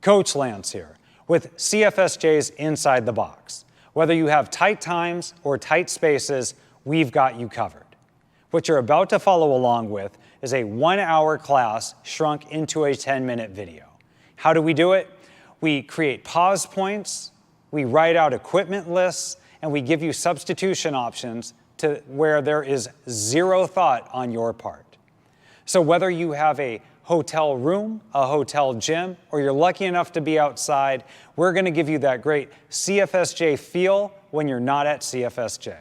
Coach Lance here with CFSJ's Inside the Box. Whether you have tight times or tight spaces, we've got you covered. What you're about to follow along with is a 1-hour class shrunk into a 10-minute video. How do we do it? We create pause points, we write out equipment lists, and we give you substitution options to where there is zero thought on your part. So whether you have a hotel room, a hotel gym, or you're lucky enough to be outside, we're going to give you that great CFSJ feel when you're not at CFSJ.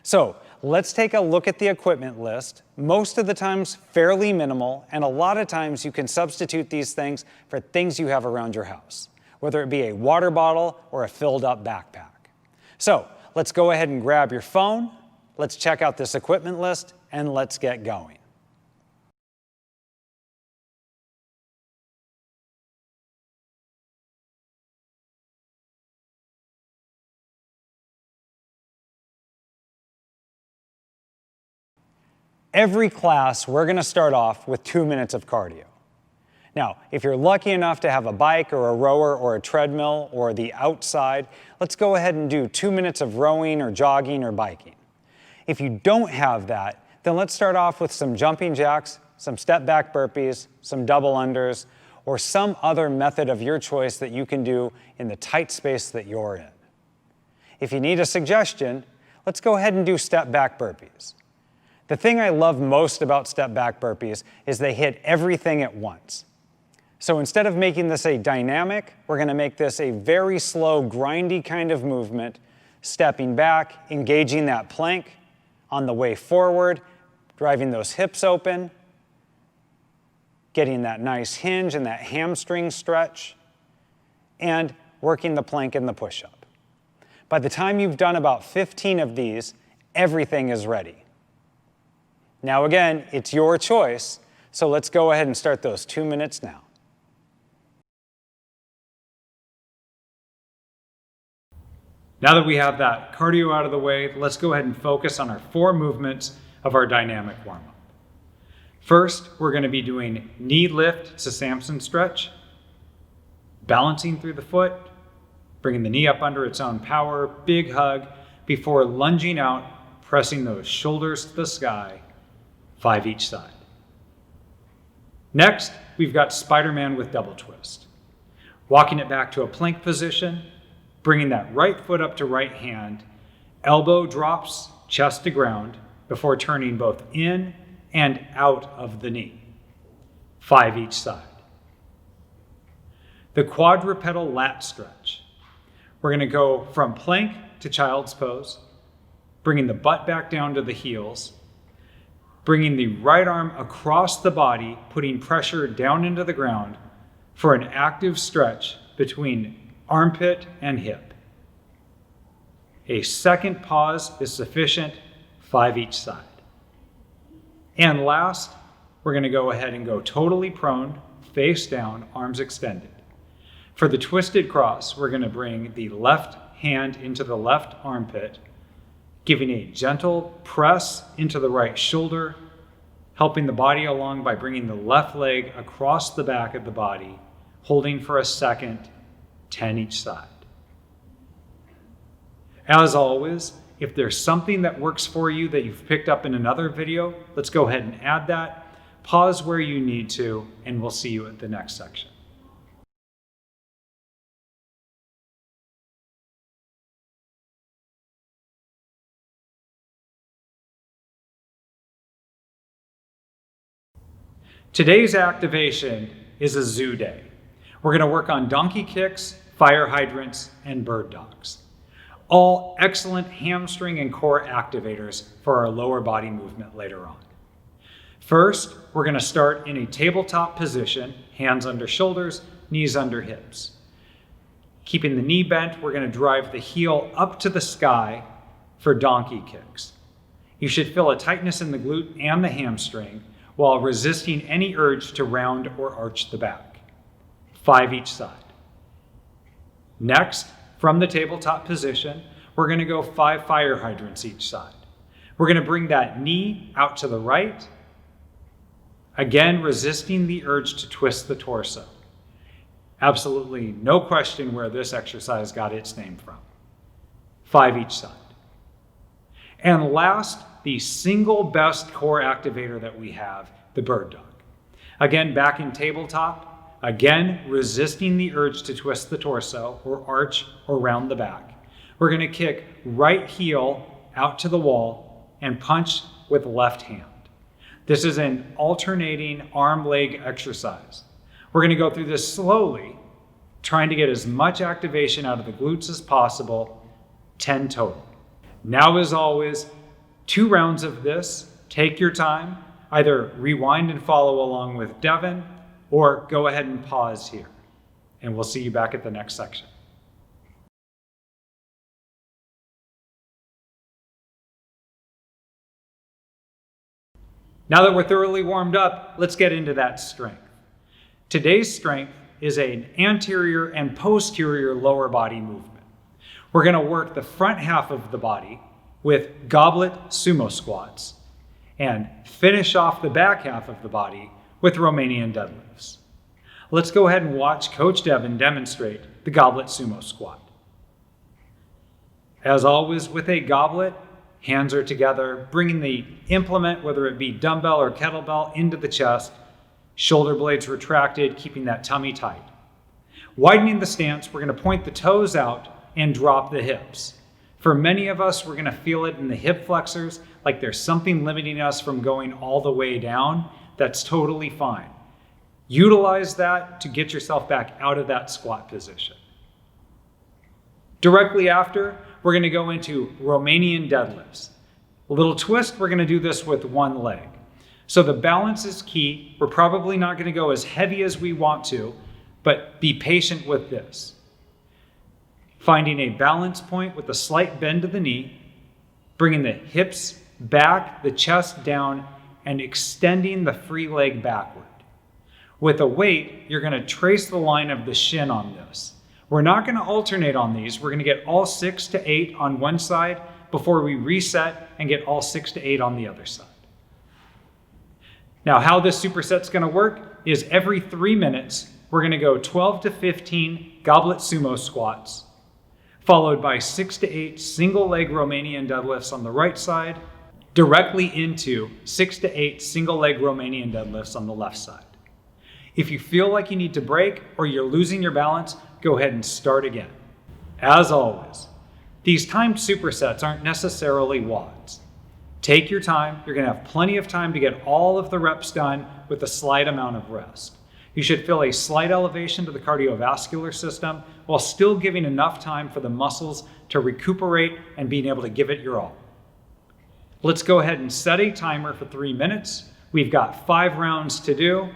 So let's take a look at the equipment list. Most of the times fairly minimal, and a lot of times you can substitute these things for things you have around your house, whether it be a water bottle or a filled up backpack. So let's go ahead and grab your phone, let's check out this equipment list, and let's get going. Every class, we're going to start off with 2 minutes of cardio. Now, if you're lucky enough to have a bike or a rower or a treadmill or the outside, let's go ahead and do 2 minutes of rowing or jogging or biking. If you don't have that, then let's start off with some jumping jacks, some step back burpees, some double unders, or some other method of your choice that you can do in the tight space that you're in. If you need a suggestion, let's go ahead and do step back burpees. The thing I love most about step back burpees is they hit everything at once. So instead of making this a dynamic, we're going to make this a very slow, grindy kind of movement, stepping back, engaging that plank on the way forward, driving those hips open, getting that nice hinge and that hamstring stretch, and working the plank and the push-up. By the time you've done about 15 of these, everything is ready. Now again, it's your choice, so let's go ahead and start those 2 minutes now. Now that we have that cardio out of the way, let's go ahead and focus on our 4 movements of our dynamic warm-up. First, we're going to be doing knee lift to Samson stretch, balancing through the foot, bringing the knee up under its own power, big hug, before lunging out, pressing those shoulders to the sky, 5 each side. Next, we've got Spider-Man with double twist. Walking it back to a plank position, bringing that right foot up to right hand, elbow drops, chest to ground, before turning both in and out of the knee, 5 each side. The quadrupedal lat stretch. We're going to go from plank to child's pose, bringing the butt back down to the heels, bringing the right arm across the body, putting pressure down into the ground for an active stretch between armpit and hip. A second pause is sufficient, 5 each side. And last, we're going to go ahead and go totally prone, face down, arms extended. For the twisted cross, we're going to bring the left hand into the left armpit, giving a gentle press into the right shoulder, helping the body along by bringing the left leg across the back of the body, holding for a second, 10 each side. As always, if there's something that works for you that you've picked up in another video, let's go ahead and add that. Pause where you need to, and we'll see you at the next section. Today's activation is a zoo day. We're going to work on donkey kicks, fire hydrants, and bird dogs. All excellent hamstring and core activators for our lower body movement later on. First, we're going to start in a tabletop position, hands under shoulders, knees under hips. Keeping the knee bent, we're going to drive the heel up to the sky for donkey kicks. You should feel a tightness in the glute and the hamstring while resisting any urge to round or arch the back. 5 each side. Next, from the tabletop position, we're going to go 5 fire hydrants each side. We're going to bring that knee out to the right, again resisting the urge to twist the torso. Absolutely no question where this exercise got its name from. 5 each side. And last, the single best core activator that we have, the bird dog. Again, back in tabletop, again, resisting the urge to twist the torso or arch or round the back. We're going to kick right heel out to the wall and punch with left hand. This is an alternating arm-leg exercise. We're going to go through this slowly, trying to get as much activation out of the glutes as possible, 10 total. Now, as always, 2 rounds of this. Take your time. Either rewind and follow along with Devin, or go ahead and pause here. And we'll see you back at the next section. Now that we're thoroughly warmed up, let's get into that strength. Today's strength is an anterior and posterior lower body movement. We're going to work the front half of the body with goblet sumo squats and finish off the back half of the body with Romanian deadlifts. Let's go ahead and watch Coach Devin demonstrate the goblet sumo squat. As always with a goblet, hands are together, bringing the implement, whether it be dumbbell or kettlebell, into the chest, shoulder blades retracted, keeping that tummy tight. Widening the stance, we're going to point the toes out and drop the hips. For many of us, we're going to feel it in the hip flexors, like there's something limiting us from going all the way down. That's totally fine. Utilize that to get yourself back out of that squat position. Directly after, we're going to go into Romanian deadlifts. A little twist, we're going to do this with one leg. So the balance is key. We're probably not going to go as heavy as we want to, but be patient with this. Finding a balance point with a slight bend to the knee, bringing the hips back, the chest down, and extending the free leg backward. With a weight, you're going to trace the line of the shin on this. We're not going to alternate on these. We're going to get all 6 to 8 on one side before we reset and get all 6 to 8 on the other side. Now, how this superset's going to work is every 3 minutes, we're going to go 12 to 15 goblet sumo squats, followed by 6 to 8 single leg Romanian deadlifts on the right side, directly into 6 to 8 single leg Romanian deadlifts on the left side. If you feel like you need to break or you're losing your balance, go ahead and start again. As always, these timed supersets aren't necessarily WODs. Take your time. You're going to have plenty of time to get all of the reps done with a slight amount of rest. You should feel a slight elevation to the cardiovascular system while still giving enough time for the muscles to recuperate and being able to give it your all. Let's go ahead and set a timer for 3 minutes. We've got 5 rounds to do,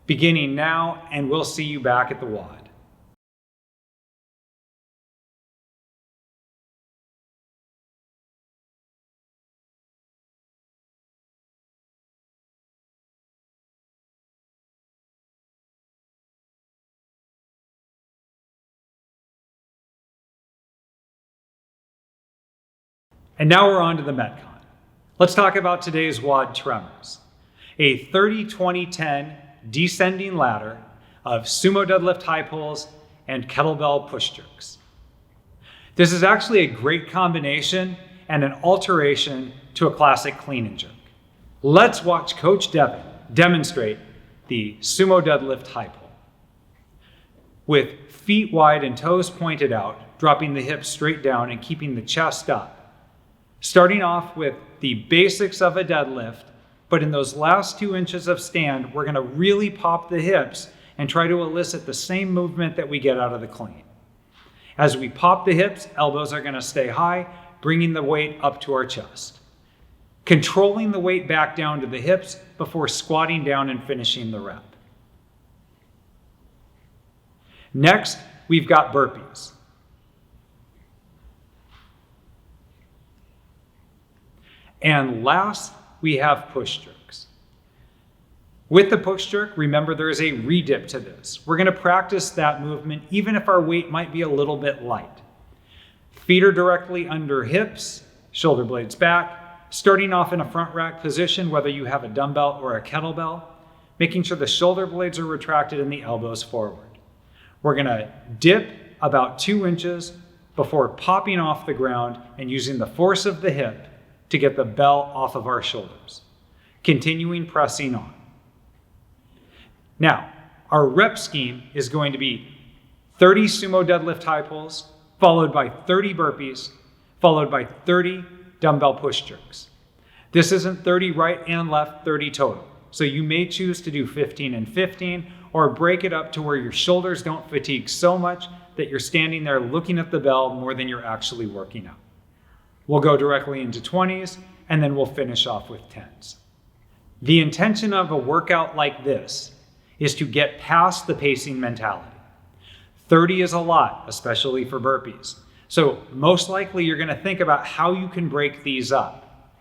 beginning now, and we'll see you back at the WOD. And now we're on to the Metcon. Let's talk about today's WOD Tremors, a 30-20-10 descending ladder of sumo deadlift high pulls and kettlebell push jerks. This is actually a great combination and an alteration to a classic clean and jerk. Let's watch Coach Devin demonstrate the sumo deadlift high pull. With feet wide and toes pointed out, dropping the hips straight down and keeping the chest up. Starting off with the basics of a deadlift, but in those last 2 inches of stand, we're going to really pop the hips and try to elicit the same movement that we get out of the clean. As we pop the hips, elbows are going to stay high, bringing the weight up to our chest. Controlling the weight back down to the hips before squatting down and finishing the rep. Next, we've got burpees. And last, we have push jerks. With the push jerk, remember there is a redip to this. We're going to practice that movement even if our weight might be a little bit light. Feet are directly under hips, shoulder blades back, starting off in a front rack position, whether you have a dumbbell or a kettlebell, making sure the shoulder blades are retracted and the elbows forward. We're gonna dip about 2 inches before popping off the ground and using the force of the hip to get the bell off of our shoulders. Continuing pressing on. Now, our rep scheme is going to be 30 sumo deadlift high pulls, followed by 30 burpees, followed by 30 dumbbell push jerks. This isn't 30 right and left, 30 total. So you may choose to do 15 and 15, or break it up to where your shoulders don't fatigue so much that you're standing there looking at the bell more than you're actually working out. We'll go directly into 20s, and then we'll finish off with 10s. The intention of a workout like this is to get past the pacing mentality. 30 is a lot, especially for burpees. So most likely you're gonna think about how you can break these up.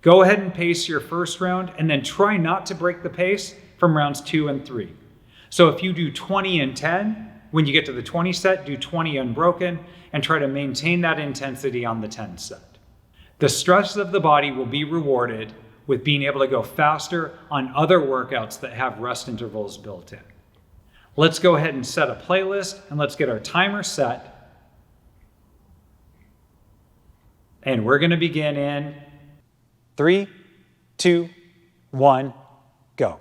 Go ahead and pace your first round, and then try not to break the pace from rounds 2 and 3. So if you do 20 and 10, when you get to the 20 set, do 20 unbroken, and try to maintain that intensity on the 10 set. The stress of the body will be rewarded with being able to go faster on other workouts that have rest intervals built in. Let's go ahead and set a playlist, and let's get our timer set. And we're gonna begin in 3, 2, 1, go.